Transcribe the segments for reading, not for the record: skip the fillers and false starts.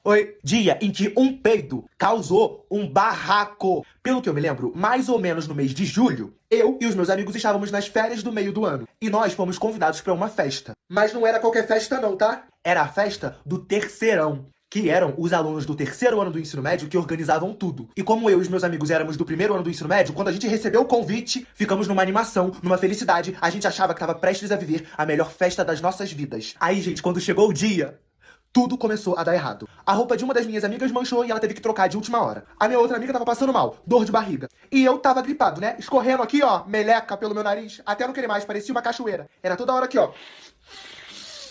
Oi. Dia em que um peido causou um barraco. Pelo que eu me lembro, mais ou menos no mês de julho, eu e os meus amigos estávamos nas férias do meio do ano. E nós fomos convidados para uma festa. Mas não era qualquer festa não, tá? Era a festa do terceirão, que eram os alunos do terceiro ano do ensino médio que organizavam tudo. E como eu e os meus amigos éramos do primeiro ano do ensino médio, quando a gente recebeu o convite, ficamos numa animação, numa felicidade. A gente achava que estava prestes a viver a melhor festa das nossas vidas. Aí, gente, quando chegou o dia, tudo começou a dar errado. A roupa de uma das minhas amigas manchou e ela teve que trocar de última hora. A minha outra amiga tava passando mal, dor de barriga. E eu tava gripado, né? Escorrendo aqui, ó, meleca pelo meu nariz, até não querer mais, parecia uma cachoeira. Era toda hora aqui, ó.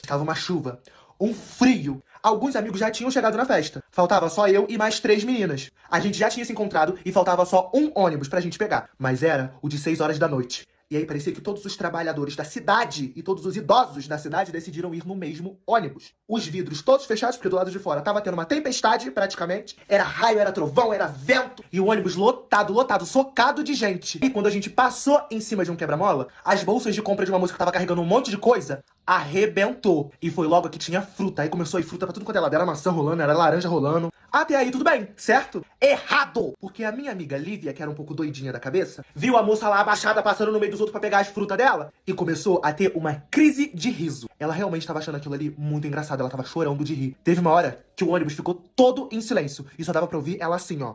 Tava uma chuva, um frio. Alguns amigos já tinham chegado na festa. Faltava só eu e mais 3 meninas. A gente já tinha se encontrado e faltava só um ônibus pra gente pegar. Mas era o de 6 horas da noite. E aí parecia que todos os trabalhadores da cidade e todos os idosos da cidade decidiram ir no mesmo ônibus. Os vidros todos fechados, porque do lado de fora tava tendo uma tempestade, praticamente. Era raio, era trovão, era vento. E o ônibus lotado, lotado, socado de gente. E quando a gente passou em cima de um quebra-mola, as bolsas de compra de uma moça que tava carregando um monte de coisa arrebentou. E foi logo que tinha fruta. Aí começou a ir fruta pra tudo quanto é lado. Era maçã rolando, era laranja rolando. Até aí tudo bem, certo? Errado! Porque a minha amiga Lívia, que era um pouco doidinha da cabeça, viu a moça lá abaixada passando no meio dos outros pra pegar as frutas dela e começou a ter uma crise de riso. Ela realmente tava achando aquilo ali muito engraçado, ela tava chorando de rir. Teve uma hora que o ônibus ficou todo em silêncio e só dava pra ouvir ela assim, ó.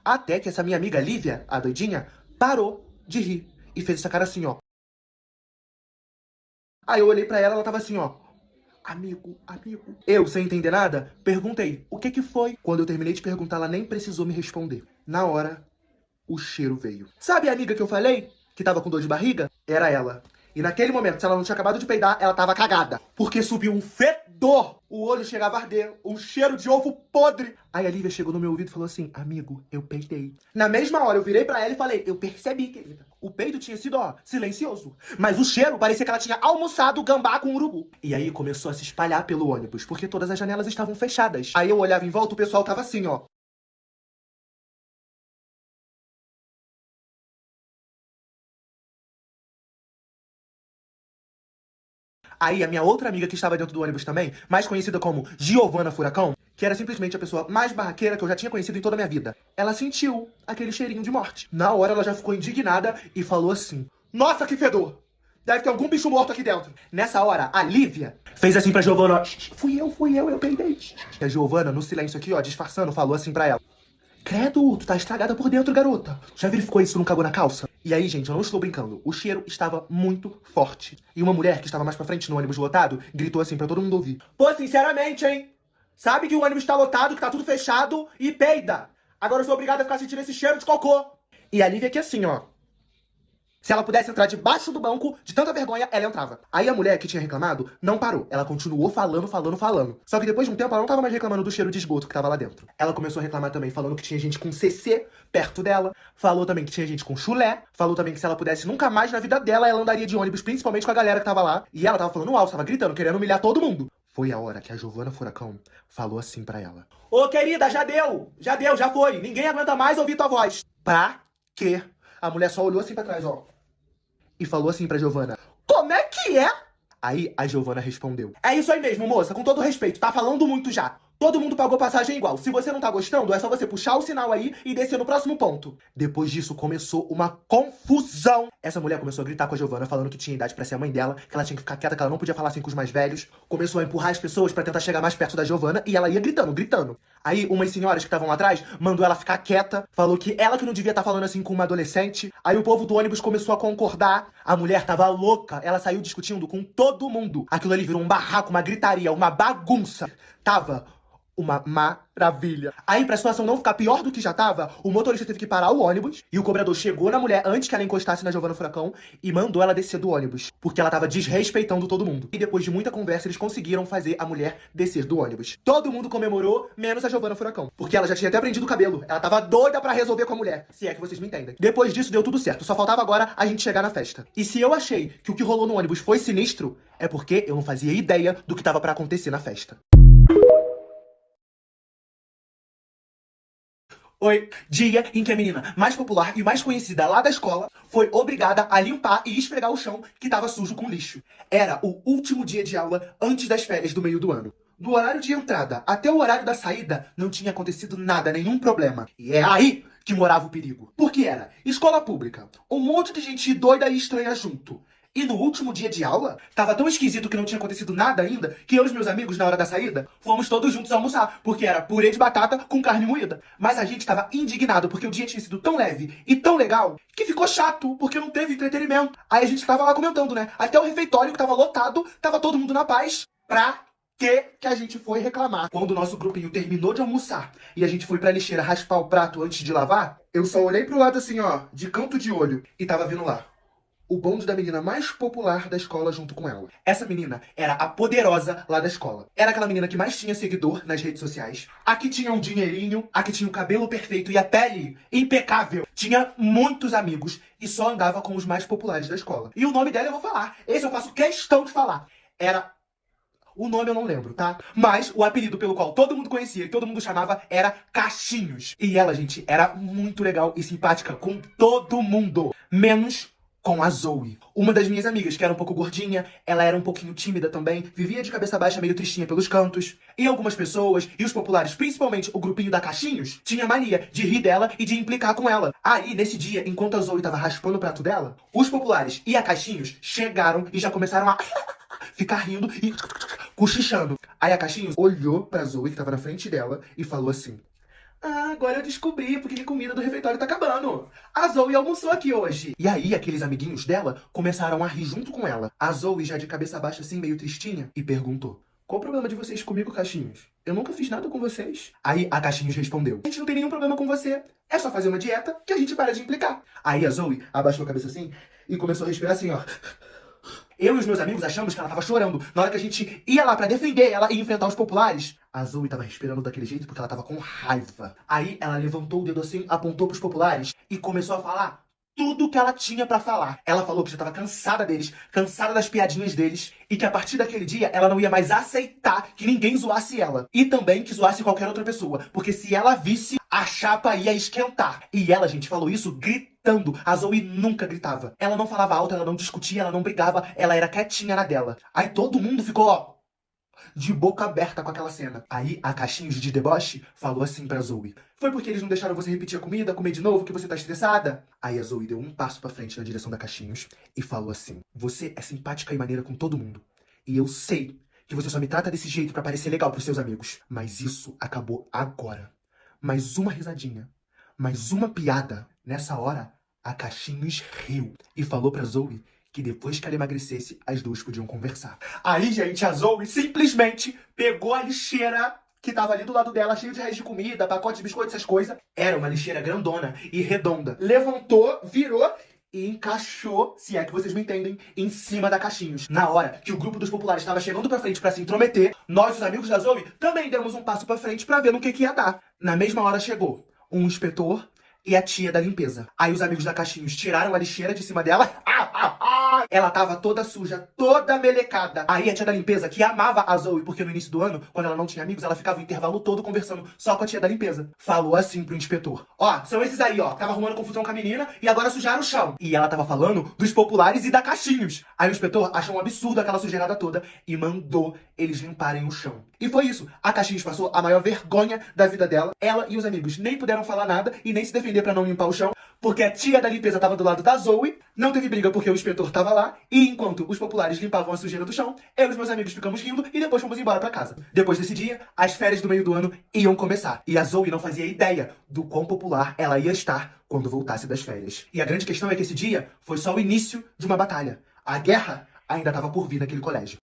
Até que essa minha amiga Lívia, a doidinha, parou de rir e fez essa cara assim, ó. Aí eu olhei pra ela, ela tava assim, ó. Amigo, amigo. Eu, sem entender nada, perguntei, o que que foi? Quando eu terminei de perguntar, ela nem precisou me responder. Na hora, o cheiro veio. Sabe a amiga que eu falei, que tava com dor de barriga? Era ela. E naquele momento, se ela não tinha acabado de peidar, ela tava cagada. Porque subiu um fedor. O olho chegava a arder. Um cheiro de ovo podre. Aí a Lívia chegou no meu ouvido e falou assim, amigo, eu peidei. Na mesma hora, eu virei pra ela e falei, eu percebi, querida. O peido tinha sido, ó, silencioso. Mas o cheiro parecia que ela tinha almoçado gambá com urubu. E aí começou a se espalhar pelo ônibus, porque todas as janelas estavam fechadas. Aí eu olhava em volta, o pessoal tava assim, ó. Aí a minha outra amiga que estava dentro do ônibus também, mais conhecida como Giovana Furacão, que era simplesmente a pessoa mais barraqueira que eu já tinha conhecido em toda a minha vida. Ela sentiu aquele cheirinho de morte. Na hora ela já ficou indignada e falou assim, nossa, que fedor! Deve ter algum bicho morto aqui dentro. Nessa hora, a Lívia fez assim pra Giovana, ó, fui eu peidei. E a Giovana, no silêncio aqui, ó, disfarçando, falou assim pra ela, credo, tu tá estragada por dentro, garota. Já verificou isso, não cagou na calça? E aí, gente, eu não estou brincando. O cheiro estava muito forte. E uma mulher que estava mais pra frente no ônibus lotado gritou assim pra todo mundo ouvir. Pô, sinceramente, hein? Sabe que o ônibus tá lotado, que tá tudo fechado e peida. Agora eu sou obrigada a ficar sentindo esse cheiro de cocô. E a Lívia aqui assim, ó. Se ela pudesse entrar debaixo do banco, de tanta vergonha, ela entrava. Aí a mulher que tinha reclamado não parou. Ela continuou falando. Só que depois de um tempo, ela não tava mais reclamando do cheiro de esgoto que tava lá dentro. Ela começou a reclamar também, falando que tinha gente com CC perto dela. Falou também que tinha gente com chulé. Falou também que se ela pudesse nunca mais na vida dela, ela andaria de ônibus, principalmente com a galera que tava lá. E ela tava falando alto, tava gritando, querendo humilhar todo mundo. Foi a hora que a Giovana Furacão falou assim pra ela. Ô, querida, já deu, já foi. Ninguém aguenta mais ouvir tua voz. Pra quê? A mulher só olhou assim pra trás, ó. E falou assim pra Giovana, como é que é? Aí a Giovana respondeu, é isso aí mesmo, moça, com todo respeito, tá falando muito já. Todo mundo pagou passagem igual. Se você não tá gostando, é só você puxar o sinal aí e descer no próximo ponto. Depois disso, começou uma confusão. Essa mulher começou a gritar com a Giovana, falando que tinha idade pra ser a mãe dela, que ela tinha que ficar quieta, que ela não podia falar assim com os mais velhos. Começou a empurrar as pessoas pra tentar chegar mais perto da Giovana e ela ia gritando. Aí, umas senhoras que estavam lá atrás mandou ela ficar quieta, falou que ela que não devia estar falando assim com uma adolescente. Aí o povo do ônibus começou a concordar. A mulher tava louca, ela saiu discutindo com todo mundo. Aquilo ali virou um barraco, uma gritaria, uma bagunça. Tava uma maravilha. Aí, pra situação não ficar pior do que já tava, o motorista teve que parar o ônibus e o cobrador chegou na mulher antes que ela encostasse na Giovana Furacão e mandou ela descer do ônibus, porque ela tava desrespeitando todo mundo. E depois de muita conversa, eles conseguiram fazer a mulher descer do ônibus. Todo mundo comemorou, menos a Giovana Furacão, porque ela já tinha até prendido o cabelo. Ela tava doida pra resolver com a mulher, se é que vocês me entendem. Depois disso, deu tudo certo. Só faltava agora a gente chegar na festa. E se eu achei que o que rolou no ônibus foi sinistro, é porque eu não fazia ideia do que tava pra acontecer na festa. Oi. Dia em que a menina mais popular e mais conhecida lá da escola foi obrigada a limpar e esfregar o chão que tava sujo com lixo. Era o último dia de aula antes das férias do meio do ano. Do horário de entrada até o horário da saída, não tinha acontecido nada, nenhum problema. E é aí que morava o perigo. Porque era escola pública, um monte de gente doida e estranha junto. E no último dia de aula, tava tão esquisito que não tinha acontecido nada ainda, que eu e os meus amigos, na hora da saída, fomos todos juntos almoçar, porque era purê de batata com carne moída. Mas a gente tava indignado, porque o dia tinha sido tão leve e tão legal, que ficou chato, porque não teve entretenimento. Aí a gente tava lá comentando, né? Até o refeitório, que tava lotado, tava todo mundo na paz. Pra que a gente foi reclamar? Quando o nosso grupinho terminou de almoçar e a gente foi pra lixeira raspar o prato antes de lavar, eu só olhei pro lado assim, ó, de canto de olho, e tava vindo lá o bonde da menina mais popular da escola junto com ela. Essa menina era a poderosa lá da escola. Era aquela menina que mais tinha seguidor nas redes sociais. A que tinha um dinheirinho, a que tinha o cabelo perfeito e a pele impecável. Tinha muitos amigos e só andava com os mais populares da escola. E o nome dela eu vou falar. Esse eu faço questão de falar. Era... O nome eu não lembro, tá? Mas o apelido pelo qual todo mundo conhecia e todo mundo chamava era Cachinhos. E ela, gente, era muito legal e simpática com todo mundo. Menos com a Zoe. Uma das minhas amigas, que era um pouco gordinha, ela era um pouquinho tímida também, vivia de cabeça baixa, meio tristinha pelos cantos. E algumas pessoas, e os populares, principalmente o grupinho da Cachinhos, tinha mania de rir dela e de implicar com ela. Aí, nesse dia, enquanto a Zoe tava raspando o prato dela, os populares e a Cachinhos chegaram e já começaram a ficar rindo e cochichando. Aí a Cachinhos olhou pra Zoe, que tava na frente dela, e falou assim: "Ah, agora eu descobri porque que a comida do refeitório tá acabando. A Zoe almoçou aqui hoje." E aí, aqueles amiguinhos dela começaram a rir junto com ela. A Zoe, já de cabeça baixa assim, meio tristinha, e perguntou: "Qual o problema de vocês comigo, Cachinhos? Eu nunca fiz nada com vocês." Aí a Cachinhos respondeu: "A gente não tem nenhum problema com você. É só fazer uma dieta que a gente para de implicar." Aí a Zoe abaixou a cabeça assim e começou a respirar assim, ó. Eu e os meus amigos achamos que ela tava chorando. Na hora que a gente ia lá pra defender ela e enfrentar os populares, a Zoe tava respirando daquele jeito porque ela tava com raiva. Aí ela levantou o dedo assim, apontou pros populares e começou a falar tudo que ela tinha pra falar. Ela falou que já tava cansada deles, cansada das piadinhas deles, e que a partir daquele dia ela não ia mais aceitar que ninguém zoasse ela. E também que zoasse qualquer outra pessoa, porque se ela visse, a chapa ia esquentar. E ela, gente, falou isso gritando. A Zoe nunca gritava. Ela não falava alto, ela não discutia, ela não brigava, ela era quietinha na dela. Aí todo mundo ficou, ó, de boca aberta com aquela cena. Aí a Cachinhos de deboche falou assim pra Zoe: "Foi porque eles não deixaram você repetir a comida, comer de novo, que você tá estressada?" Aí a Zoe deu um passo pra frente na direção da Cachinhos e falou assim: "Você é simpática e maneira com todo mundo. E eu sei que você só me trata desse jeito pra parecer legal pros seus amigos. Mas isso acabou agora. Mais uma risadinha, mais uma piada." Nessa hora, a Cachinhos riu e falou pra Zoe que depois que ela emagrecesse, as duas podiam conversar. Aí, gente, a Zoe simplesmente pegou a lixeira que tava ali do lado dela, cheio de restos de comida, pacote de biscoito, essas coisas. Era uma lixeira grandona e redonda. Levantou, virou e encaixou, se é que vocês me entendem, em cima da Cachinhos. Na hora que o grupo dos populares estava chegando pra frente pra se intrometer, nós, os amigos da Zoe, também demos um passo pra frente pra ver no que ia dar. Na mesma hora chegou um inspetor e a tia da limpeza. Aí os amigos da Cachinhos tiraram a lixeira de cima dela. Ela tava toda suja, toda melecada. Aí a tia da limpeza, que amava a Zoe, porque no início do ano, quando ela não tinha amigos, ela ficava o intervalo todo conversando só com a tia da limpeza, falou assim pro inspetor: "Ó, são esses aí, ó, tava arrumando confusão com a menina e agora sujaram o chão." E ela tava falando dos populares e da Cachinhos. Aí o inspetor achou um absurdo aquela sujeirada toda e mandou eles limparem o chão. E foi isso. A Cachinhos passou a maior vergonha da vida dela. Ela e os amigos nem puderam falar nada e nem se defender pra não limpar o chão, porque a tia da limpeza tava do lado da Zoe. Não teve briga porque o inspetor tava lá. E enquanto os populares limpavam a sujeira do chão, eu e os meus amigos ficamos rindo e depois fomos embora pra casa. Depois desse dia, as férias do meio do ano iam começar. E a Zoe não fazia ideia do quão popular ela ia estar quando voltasse das férias. E a grande questão é que esse dia foi só o início de uma batalha. A guerra ainda estava por vir naquele colégio.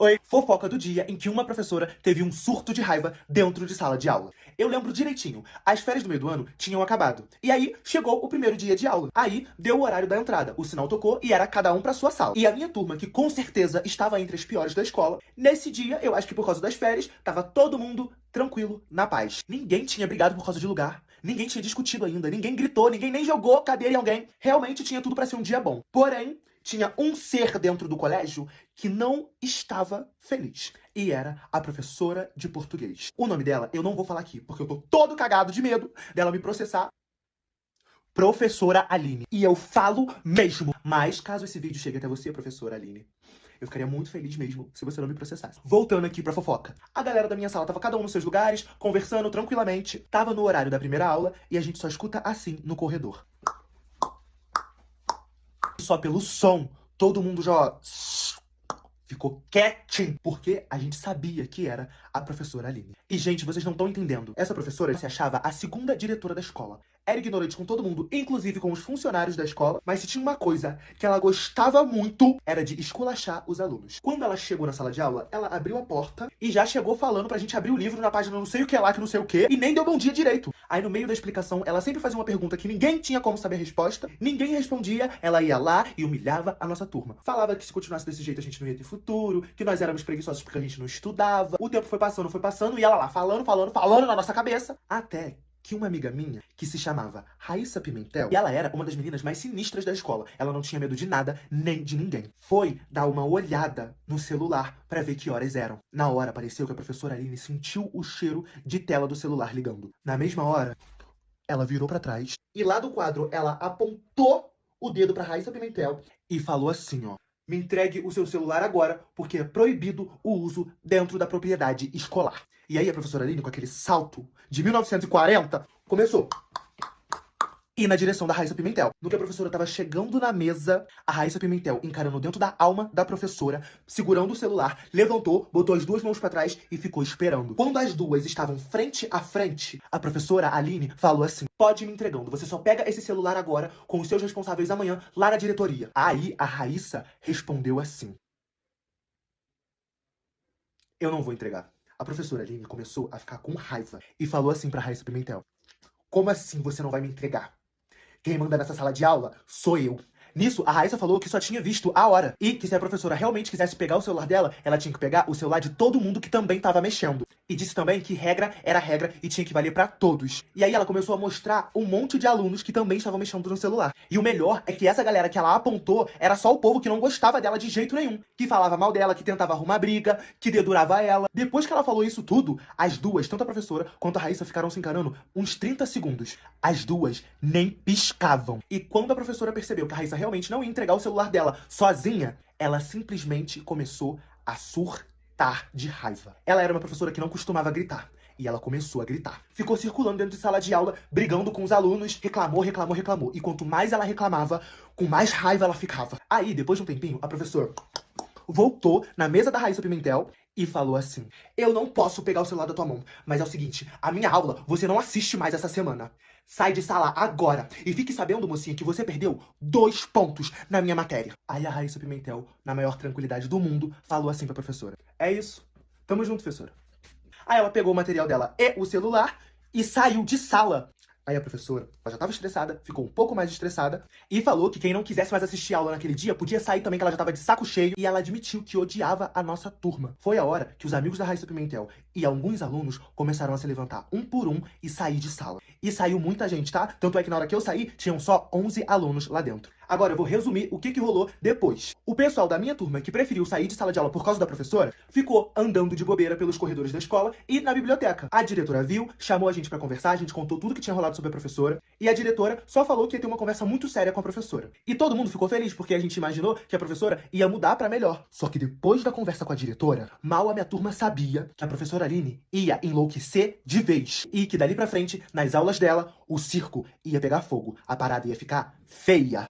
Oi, fofoca do dia em que uma professora teve um surto de raiva dentro de sala de aula. Eu lembro direitinho, as férias do meio do ano tinham acabado. E aí, chegou o primeiro dia de aula. Aí, deu o horário da entrada, o sinal tocou e era cada um pra sua sala. E a minha turma, que com certeza estava entre as piores da escola, nesse dia, eu acho que por causa das férias, tava todo mundo tranquilo, na paz. Ninguém tinha brigado por causa de lugar. Ninguém tinha discutido ainda, ninguém gritou, ninguém nem jogou cadeira em alguém. Realmente tinha tudo pra ser um dia bom. Porém, tinha um ser dentro do colégio que não estava feliz. E era a professora de português. O nome dela eu não vou falar aqui, porque eu tô todo cagado de medo dela me processar. Professora Aline. E eu falo mesmo. Mas caso esse vídeo chegue até você, professora Aline, eu ficaria muito feliz mesmo se você não me processasse. Voltando aqui pra fofoca. A galera da minha sala tava cada um nos seus lugares, conversando tranquilamente. Tava no horário da primeira aula e a gente só escuta assim no corredor. Só pelo som, todo mundo já ficou quietinho, porque a gente sabia que era a professora Aline. E, gente, vocês não estão entendendo. Essa professora se achava a segunda diretora da escola. Era ignorante com todo mundo, inclusive com os funcionários da escola, mas se tinha uma coisa que ela gostava muito, era de esculachar os alunos. Quando ela chegou na sala de aula, ela abriu a porta e já chegou falando pra gente abrir o livro na página não sei o que lá, que não sei o que, e nem deu bom dia direito. Aí no meio da explicação, ela sempre fazia uma pergunta que ninguém tinha como saber a resposta, ninguém respondia, ela ia lá e humilhava a nossa turma. Falava que se continuasse desse jeito a gente não ia ter futuro, que nós éramos preguiçosos porque a gente não estudava. O tempo foi passando, e ela lá falando na nossa cabeça, até que uma amiga minha, que se chamava Raíssa Pimentel, e ela era uma das meninas mais sinistras da escola. Ela não tinha medo de nada, nem de ninguém. Foi dar uma olhada no celular pra ver que horas eram. Na hora, pareceu que a professora Aline sentiu o cheiro de tela do celular ligando. Na mesma hora, ela virou pra trás e lá do quadro, ela apontou o dedo pra Raíssa Pimentel e falou assim, ó: me entregue o seu celular agora, porque é proibido o uso dentro da propriedade escolar. E aí a professora Aline, com aquele salto de 1940, começou a ir na direção da Raíssa Pimentel. No que a professora estava chegando na mesa, a Raíssa Pimentel, encarando dentro da alma da professora, segurando o celular, levantou, botou as duas mãos pra trás e ficou esperando. Quando as duas estavam frente a frente, a professora Aline falou assim: pode ir me entregando, você só pega esse celular agora com os seus responsáveis amanhã lá na diretoria. Aí a Raíssa respondeu assim: eu não vou entregar. A professora Aline começou a ficar com raiva e falou assim pra Raíssa Pimentel: como assim você não vai me entregar? Quem manda nessa sala de aula sou eu. Nisso, a Raíssa falou que só tinha visto a hora e que se a professora realmente quisesse pegar o celular dela, ela tinha que pegar o celular de todo mundo que também tava mexendo. E disse também que regra era regra e tinha que valer pra todos. E aí ela começou a mostrar um monte de alunos que também estavam mexendo no celular. E o melhor é que essa galera que ela apontou era só o povo que não gostava dela de jeito nenhum. Que falava mal dela, que tentava arrumar briga, que dedurava ela. Depois que ela falou isso tudo, as duas, tanto a professora quanto a Raíssa, ficaram se encarando uns 30 segundos. As duas nem piscavam. E quando a professora percebeu que a Raíssa realmente não ia entregar o celular dela sozinha, ela simplesmente começou a surtar de raiva. Ela era uma professora que não costumava gritar. E ela começou a gritar. Ficou circulando dentro de sala de aula, brigando com os alunos, reclamou. E quanto mais ela reclamava, com mais raiva ela ficava. Aí, depois de um tempinho, a professora voltou na mesa da Raíssa Pimentel e falou assim: eu não posso pegar o celular da tua mão, mas é o seguinte, a minha aula você não assiste mais essa semana. Sai de sala agora e fique sabendo, mocinha, que você perdeu 2 pontos na minha matéria. Aí a Raíssa Pimentel, na maior tranquilidade do mundo, falou assim pra professora: é isso, tamo junto, professora. Aí ela pegou o material dela e o celular e saiu de sala. Aí a professora, ela já estava estressada, ficou um pouco mais estressada e falou que quem não quisesse mais assistir aula naquele dia podia sair também, que ela já estava de saco cheio, e ela admitiu que odiava a nossa turma. Foi a hora que os amigos da Raíssa Pimentel e alguns alunos começaram a se levantar um por um e sair de sala. E saiu muita gente, tá? Tanto é que na hora que eu saí, tinham só 11 alunos lá dentro. Agora eu vou resumir o que rolou depois. O pessoal da minha turma, que preferiu sair de sala de aula por causa da professora, ficou andando de bobeira pelos corredores da escola e na biblioteca. A diretora viu, chamou a gente pra conversar, a gente contou tudo que tinha rolado sobre a professora, e a diretora só falou que ia ter uma conversa muito séria com a professora. E todo mundo ficou feliz, porque a gente imaginou que a professora ia mudar pra melhor. Só que depois da conversa com a diretora, mal a minha turma sabia que a professora Aline ia enlouquecer de vez. E que dali pra frente, nas aulas dela, o circo ia pegar fogo. A parada ia ficar feia.